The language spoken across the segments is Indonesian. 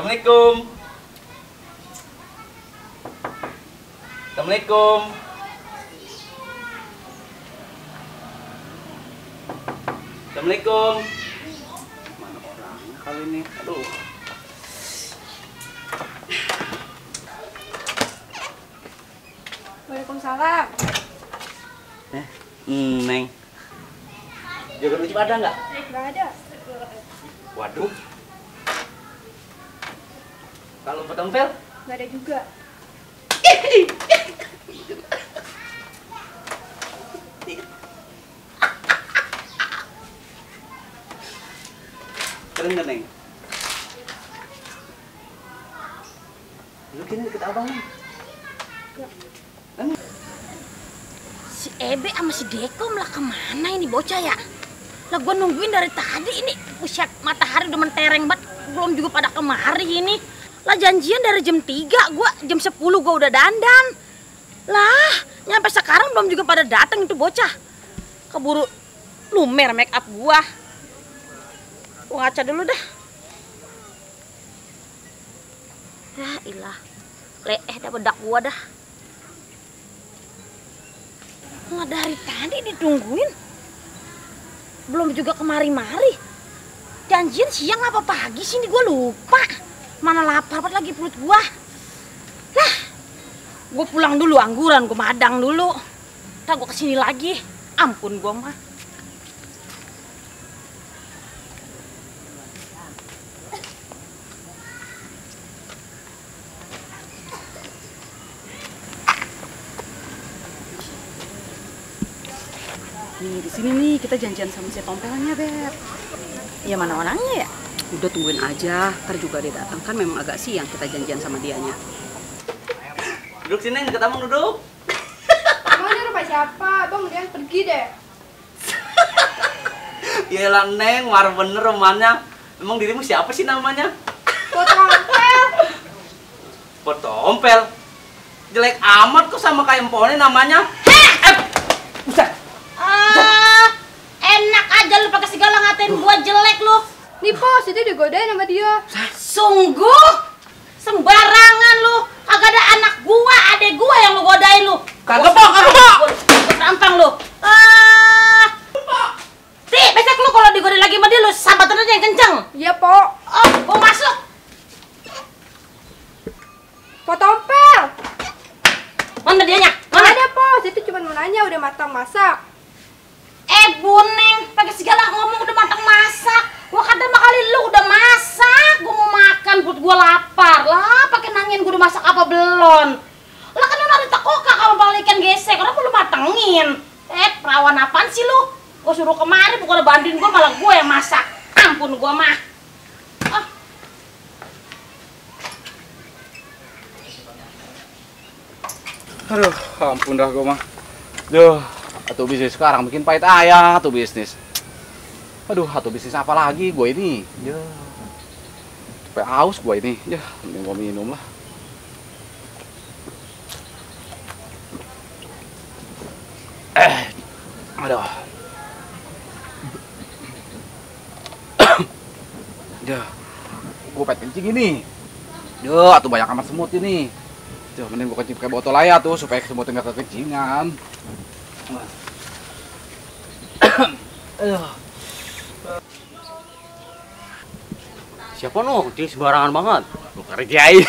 Assalamualaikum. Assalamualaikum. Assalamualaikum. Mana orangnya kali ini? Aduh. Waalaikumsalam. Neng. Jodoh lucu ada nggak? Nggak ada. Waduh. Kalau petompel? Nggak ada juga. Keren nggak, Neng? Lu kini deket abang, Neng? Si Ebe sama si Deko malah kemana ini bocah ya? Lah gua nungguin dari tadi ini. Buset, matahari udah mentereng banget. Belum juga pada kemari ini. Lah janjian dari jam 3, gua jam 10 gua udah dandan. Lah, nyampe sekarang belum juga pada datang itu bocah. Keburu lumer make up gua. Gua ngaca dulu dah. Ya ilah. Leeh dah bedak gua dah. Nggak dari tadi ditungguin. Belum juga kemari-mari. Janjian siang apa pagi sih ini gue lupa. Mana lapar banget lagi perut gue. Lah, gue pulang dulu angguran, gue madang dulu. Ntar gue kesini lagi. Ampun gue mah. Nih, di sini nih kita janjian sama si Tompelnya, Beb. Ya mana orangnya ya? Udah tungguin aja, ntar juga dia datang. Kan memang agak siang kita janjian sama dianya. Duduk sini, deket abang duduk. Abang ini rumah siapa? Abang udah pergi deh. Yaelah, Neng, war bener rumahnya. Emang dirimu siapa sih namanya? Potompel. Potompel. Jelek amat kok sama kayak empone namanya. Buset. Enak aja lu pakai segala ngatain gua jelek lu. Nih Pos, itu digodain sama dia. Sungguh sembarangan lu. Kagak ada anak gua, adek gua yang lu godain lu. Kagak, Pak, kagak, Pak. Tampang lu. Ti, besok lu kalau digodain lagi sama dia lu sambatan aja yang kenceng. Iya, Po. Oh, gua masuk. Potompel. Mana dianya? Mana ada, Pos? Itu cuma mau nanya udah matang masak. Buneng, pakai segala ngomong udah matang masak. Gua kata kali lu udah masak, gua mau makan, perut gua lapar. Lah, pakai nanyain gua udah masak apa belum? Lah kan lu ada tekoka kalau balik ikan gesek, kenapa lu matengin? Perawan apaan sih lu? Gua suruh kemari, bukan bantuin gua malah gua yang masak. Ampun gua mah. Ah. Aduh, ampun dah gua mah. Duh. Atau bisnis sekarang bikin pahit ayah tuh bisnis. Aduh, atau bisnis apa lagi gue ini? Ya. Sampai haus gue ini. Ya, mending gue minum lah. Aduh. Ya. Gue pengen kencing ini. Ya, atuh banyak amat semut ini. Tuh, mending gue kencing pakai botol aja tuh supaya semutnya nggak kekencingan. Siapa no? Dia sembarangan banget. Lu kerjain.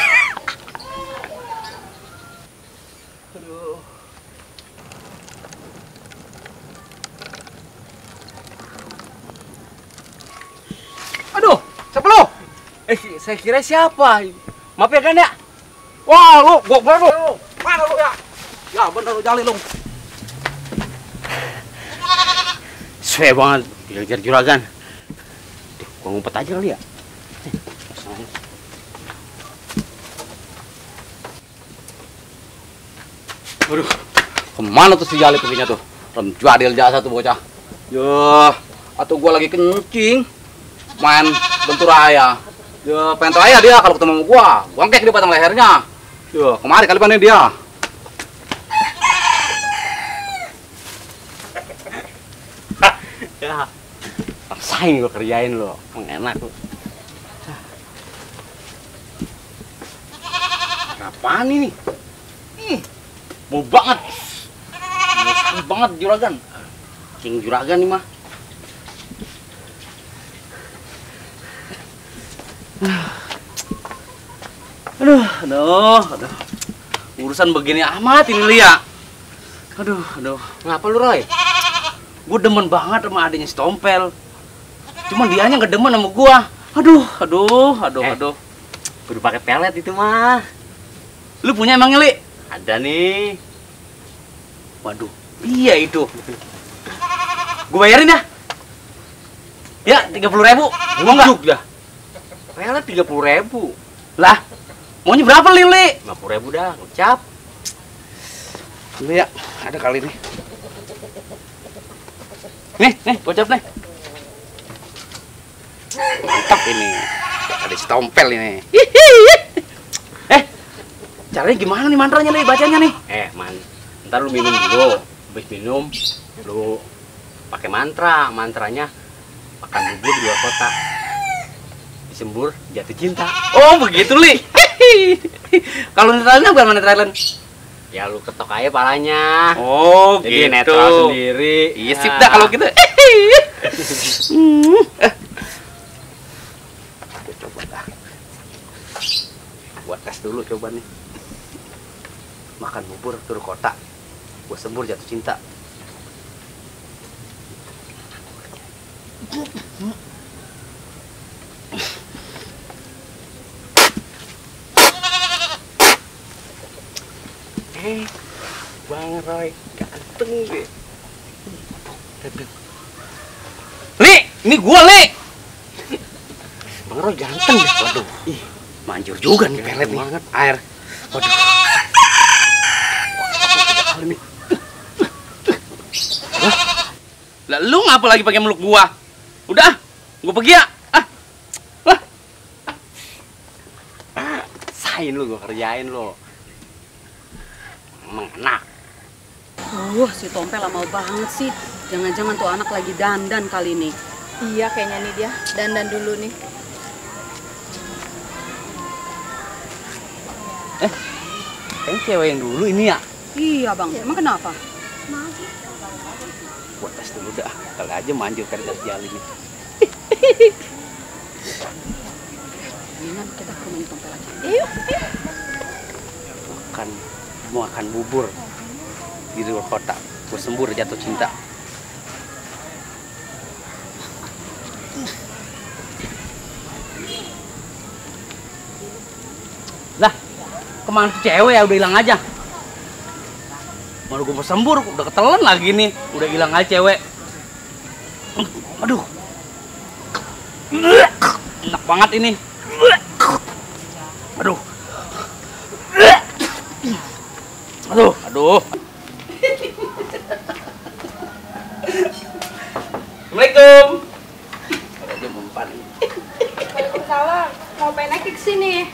Aduh, siapa lu? Saya kira siapa? Maaf ya Dan ya. Wah, lu, gua lu. Mana lu ya? Ya, bener lu jali lu. Saya banget dikejar juragan. Duh, gua ngumpet aja kali ya. Waduh, kemana tuh si jali perginya tuh? Rem jadil jasa tuh bocah. Yuh, atau gua lagi kencing. Main bentur ayah. Ya, pengen ayah dia kalau ketemu gua. Gongkek di batang lehernya. Yuh, kemari kali panen dia. Ya. Paksain gua kerjain lo. Enak lo. apaan ini? Bau banget. Bau banget juragan. King juragan nih mah. Aduh. Urusan begini amat ini Lia. Aduh. Ngapa lu, Roy? Gue demen banget sama adanya si Tompel. Cuman dianya nggak demen sama gua. Aduh. Udah pakai pelet itu mah. Lu punya emang Li? Ada nih. Waduh, iya itu. Gue bayarin dah. Ya, 30.000. Mau nggak? Dah. Pelet 30.000. Lah, maunya berapa Li? 50.000 dah, ucap. Li ya, ada kali nih. Nih, gocap nih. Mantap ini. Ada si Tompel ini. Caranya gimana nih mantranya Li, bacanya nih? Ntar lu minum dulu. Habis minum, lu pakai mantranya makan bubur di luar kota. Disembur jatuh cinta. Oh, begitu Li. Kalau netralnya bagaimana netralnya? Ya lu ketok aja palanya. Oh, Jadi gitu. netral sendiri. Iya sip dah kalau gitu. Coba dah. Buat tes dulu coba nih. Makan bubur tur kota. Gua sembur jatuh cinta. Bang Roy, ganteng deh. Li, ini gua Li. Bang Roy ganteng deh. Waduh, manjur juga nih pelet nih. Banget. Air. Waduh. Lah lu ngapa lagi pakai meluk gua? Udah, gua pergi ya. Sain lu, gua kerjain lu. Emang enak. Si Tompel lama banget sih. Jangan-jangan tuh anak lagi dandan kali ini. Iya, kayaknya nih dia dandan dulu nih. Kayaknya cewek yang dulu ini ya. Iya bang, emang kenapa? Gua tes dulu dah. Kali aja manjur kerja jali nih. Mendingan kita ke rumahnya Tompel aja. Yuk. Makan bubur di luar kota. Gua sembur jatuh cinta. Lah, kemana tuh cewek ya? Udah hilang aja. Mau gua mau sembur, udah ketelan lagi nih. Udah hilang aja cewek. Aduh. Enak banget ini. Aduh. Assalamualaikum. Aja mempan. Waalaikumsalam. Mau pengen naik ke sini.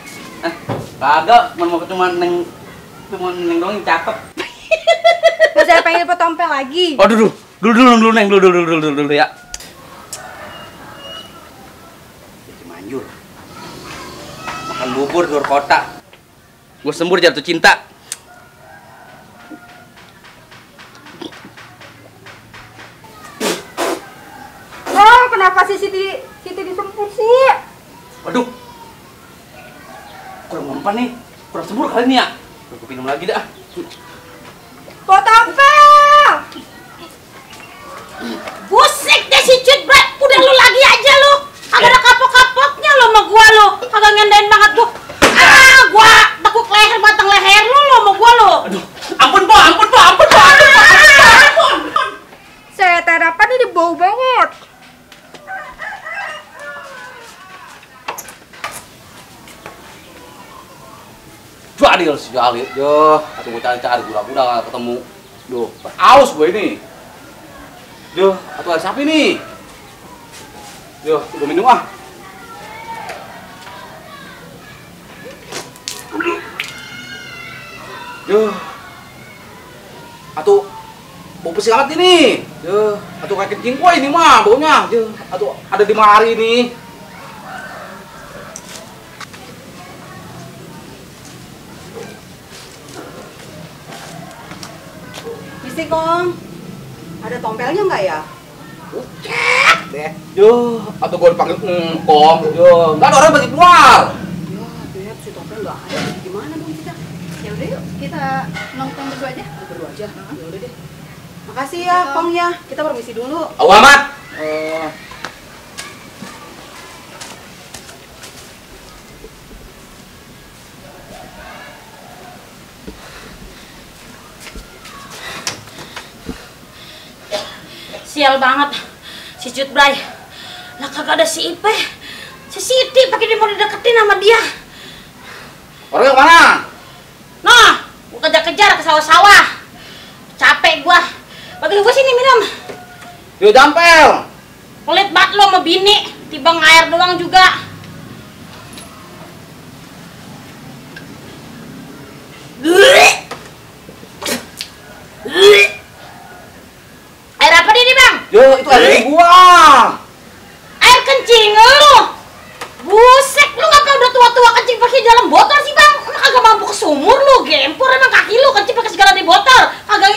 Kagak, cuma neng doang yang cakep. Mau saya pengen Pak Tompel lagi. Oh, dulu neng, dulu ya. Jadi manjur. Makan bubur di luar kota. Gue sembur jatuh cinta. Oh, kenapa sih Siti disempur sih? Waduh. Kurang mempan nih. Kurang sembur kali ini ya. Gue minum lagi dah. Pak Tompel! Busik deh si Cut, Bre. Udah lu lagi aja lu. Agak ada kapok-kapoknya lo sama gua lo. Agak ngendain banget gua. Gua tekuk leher batang leher lu lo sama gua lo. Aduh, ampun po. Saya terapan ini bau banget. Jadil si Jalil. Yo, aku mau cari-cari budak-budak nggak ketemu. Duh, aus gue ini. Duh, atau ada siapa ini? Duh, gue minum ah. Duh. Atuh bau pesing amat ini. Duh, atuh kayak kencing gua ini mah baunya. Duh, atuh ada di mari ini. Permisi, Kong. Ada tompelnya nggak ya? Cek deh. Yo, atau gua dipanggil engkong. Yo, nggak ada orang bagi keluar. Ya, Beb, si tompel nggak ada. Gimana dong kita? Ya udah yuk, kita nongkrong berdua aja. Berdua aja. Ya udah deh. Makasih ya, Kong ya. Kita permisi dulu. Awamat. Sial banget si Cut Bray. Lah kagak ada si Ipe. Si Siti pakai dia mau dideketin sama dia. Orangnya mana? Nah, gua kejar-kejar ke sawah-sawah. Capek gua. Bagi gua sini minum. Yo, jampel. Pelit banget lo sama bini, tibang air doang juga. Air apa ini, Bang? Yo, itu air gua. Air kencing lu. Busek, lu ngapa udah tua-tua kencing pakai dalam botol sih, Bang? Emang kagak mampu ke sumur lu, gempur emang kaki lu kencing pakai segala di botol. Kagak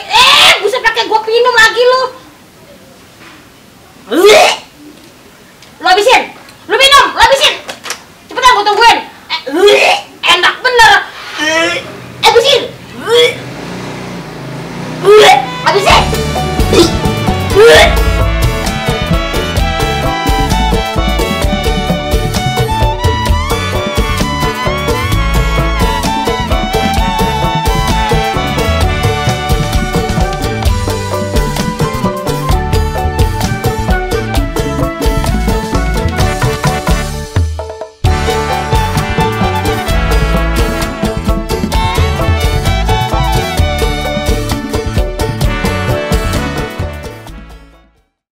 buset pakai gua minum lagi lu.